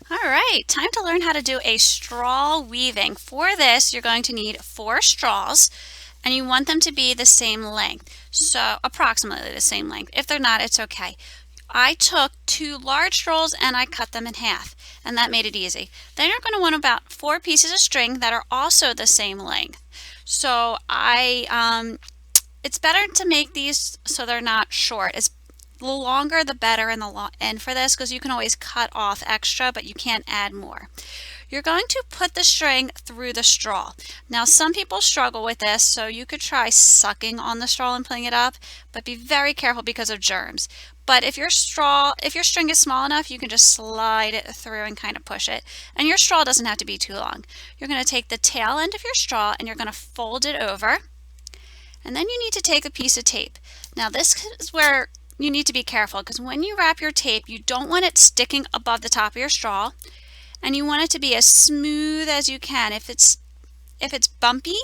All right, time to learn how to do a straw weaving. For this, you're going to need 4 straws, and you want them to be the same length. So approximately the same length. If they're not, it's okay. I took 2 large straws and I cut them in half, and that made it easy. Then you're going to want about 4 pieces of string that are also the same length. So it's better to make these so they're not short. The longer the better in the end for this, because you can always cut off extra, but you can't add more. You're going to put the string through the straw. Now some people struggle with this, so you could try sucking on the straw and pulling it up, but be very careful because of germs. But if your string is small enough, you can just slide it through and kind of push it. And your straw doesn't have to be too long. You're going to take the tail end of your straw and you're going to fold it over. And then you need to take a piece of tape. Now this is where you need to be careful, because when you wrap your tape, you don't want it sticking above the top of your straw, and you want it to be as smooth as you can. If it's bumpy,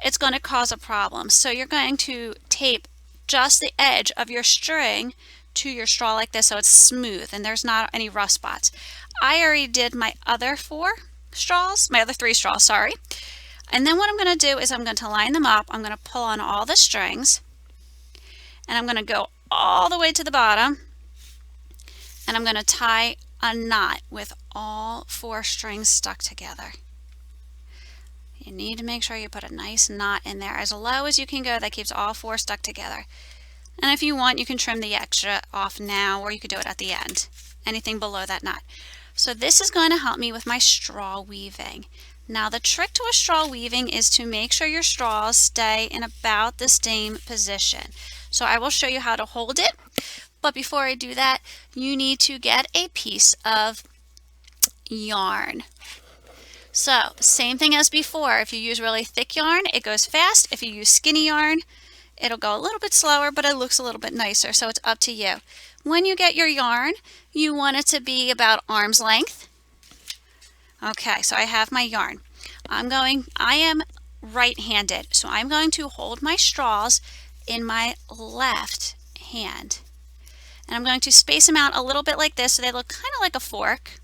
it's going to cause a problem. So you're going to tape just the edge of your string to your straw like this, so it's smooth and there's not any rough spots. I already did my other 3 straws, sorry. And then what I'm going to do is I'm going to line them up. I'm going to pull on all the strings, and I'm going to go all the way to the bottom, and I'm going to tie a knot with all 4 strings stuck together. You need to make sure you put a nice knot in there as low as you can go. That keeps all 4 stuck together. And if you want, you can trim the extra off now, or you could do it at the end, anything below that knot. So this is going to help me with my straw weaving. Now the trick to a straw weaving is to make sure your straws stay in about the same position. So I will show you how to hold it, but before I do that, you need to get a piece of yarn. So same thing as before. If you use really thick yarn, it goes fast. If you use skinny yarn, it'll go a little bit slower, but it looks a little bit nicer, so it's up to you. When you get your yarn, you want it to be about arm's length. Okay, so I have my yarn. I am right-handed, so I'm going to hold my straws in my left hand. And I'm going to space them out a little bit like this so they look kind of like a fork.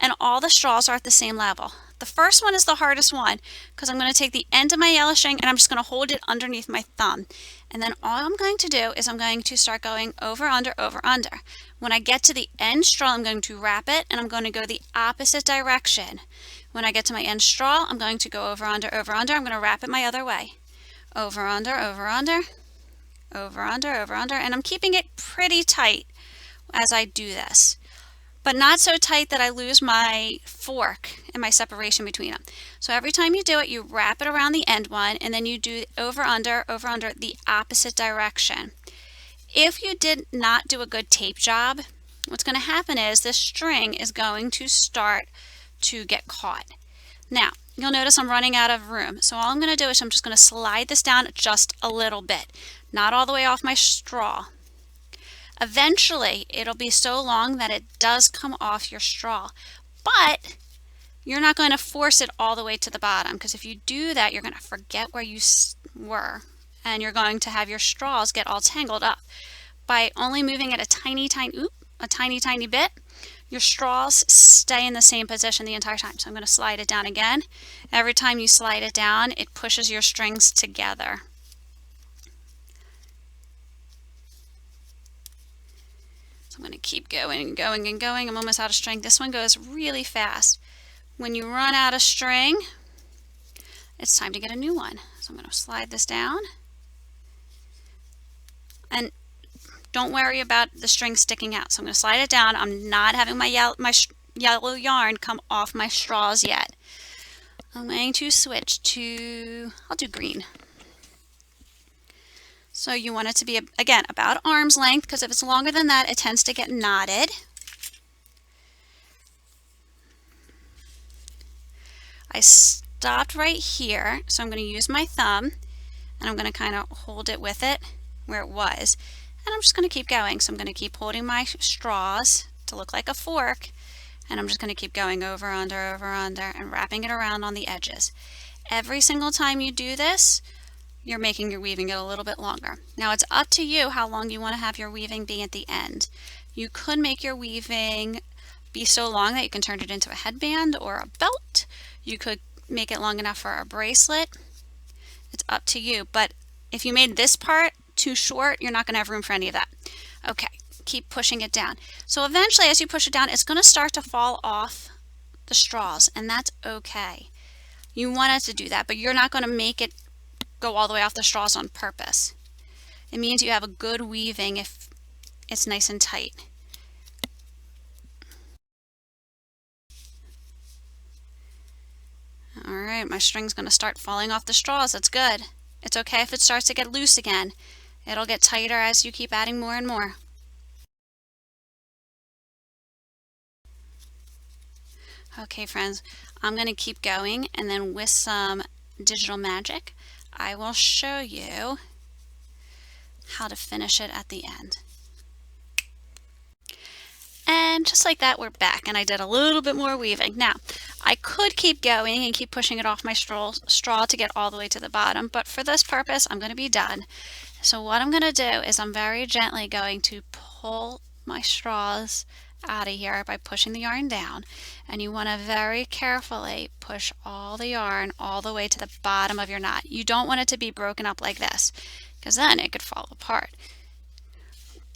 And all the straws are at the same level. The first one is the hardest one, because I'm going to take the end of my yellow string and I'm just going to hold it underneath my thumb. And then all I'm going to do is I'm going to start going over, under, over, under. When I get to the end straw, I'm going to wrap it and I'm going to go the opposite direction. When I get to my end straw, I'm going to go over, under, over, under. I'm going to wrap it my other way. Over, under, over, under, over, under, over, under. And I'm keeping it pretty tight as I do this, but not so tight that I lose my fork and my separation between them. So every time you do it, you wrap it around the end one, and then you do over, under, the opposite direction. If you did not do a good tape job, what's going to happen is this string is going to start to get caught. Now, you'll notice I'm running out of room. So all I'm going to do is I'm just going to slide this down just a little bit, not all the way off my straw. Eventually, it'll be so long that it does come off your straw, but you're not going to force it all the way to the bottom, because if you do that, you're going to forget where you were, and you're going to have your straws get all tangled up. By only moving it a tiny bit, your straws stay in the same position the entire time. So I'm going to slide it down again. Every time you slide it down, it pushes your strings together. So I'm going to keep going and going and going. I'm almost out of string. This one goes really fast. When you run out of string, it's time to get a new one. So I'm going to slide this down. And don't worry about the string sticking out. So I'm going to slide it down. I'm not having my yellow yarn come off my straws yet. I'm going to switch to, I'll do green. So you want it to be, again, about arm's length, because if it's longer than that, it tends to get knotted. I stopped right here, so I'm going to use my thumb, and I'm going to kind of hold it with it where it was. And I'm just going to keep going. So I'm going to keep holding my straws to look like a fork, and I'm just going to keep going over, under, and wrapping it around on the edges. Every single time you do this, you're making your weaving get a little bit longer. Now it's up to you how long you want to have your weaving be at the end. You could make your weaving be so long that you can turn it into a headband or a belt. You could make it long enough for a bracelet. It's up to you, but if you made this part too short, you're not going to have room for any of that. Okay, keep pushing it down. So eventually, as you push it down, it's going to start to fall off the straws, and that's okay. You want it to do that, but you're not going to make it go all the way off the straws on purpose. It means you have a good weaving if it's nice and tight. All right, my string's going to start falling off the straws. That's good. It's okay if it starts to get loose again. It'll get tighter as you keep adding more and more. Okay, friends, I'm going to keep going, and then with some digital magic, I will show you how to finish it at the end. And just like that, we're back, and I did a little bit more weaving. Now, I could keep going and keep pushing it off my straw to get all the way to the bottom, but for this purpose, I'm going to be done. So what I'm going to do is I'm very gently going to pull my straws out of here by pushing the yarn down, and you want to very carefully push all the yarn all the way to the bottom of your knot. You don't want it to be broken up like this, because then it could fall apart.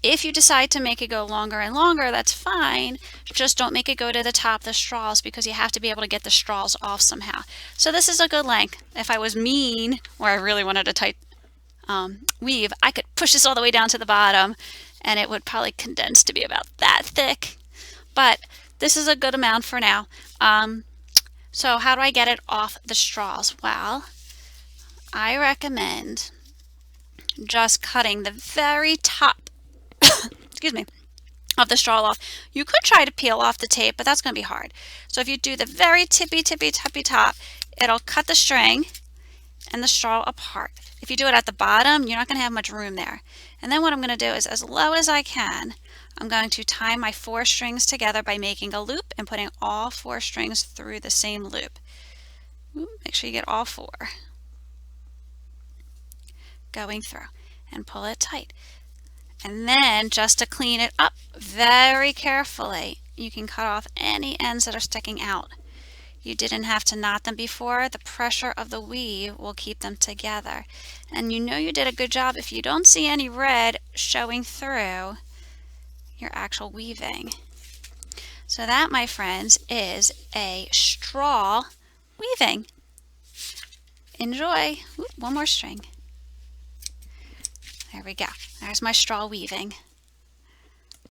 If you decide to make it go longer and longer, that's fine. Just don't make it go to the top of the straws, because you have to be able to get the straws off somehow. So this is a good length. If I was mean, or I really wanted a tight weave, I could push this all the way down to the bottom, and it would probably condense to be about that thick. But this is a good amount for now. So how do I get it off the straws? Well, I recommend just cutting the very top excuse me, of the straw off. You could try to peel off the tape, but that's going to be hard. So if you do the very tippy top, it'll cut the string and the straw apart. If you do it at the bottom, you're not going to have much room there. And then what I'm going to do is, as low as I can, I'm going to tie my 4 strings together by making a loop and putting all 4 strings through the same loop. Make sure you get all 4 going through, and pull it tight. And then, just to clean it up very carefully, you can cut off any ends that are sticking out. You didn't have to knot them before. The pressure of the weave will keep them together. And you know you did a good job if you don't see any red showing through your actual weaving. So that, my friends, is a straw weaving. Enjoy. Ooh, one more string. There we go. There's my straw weaving.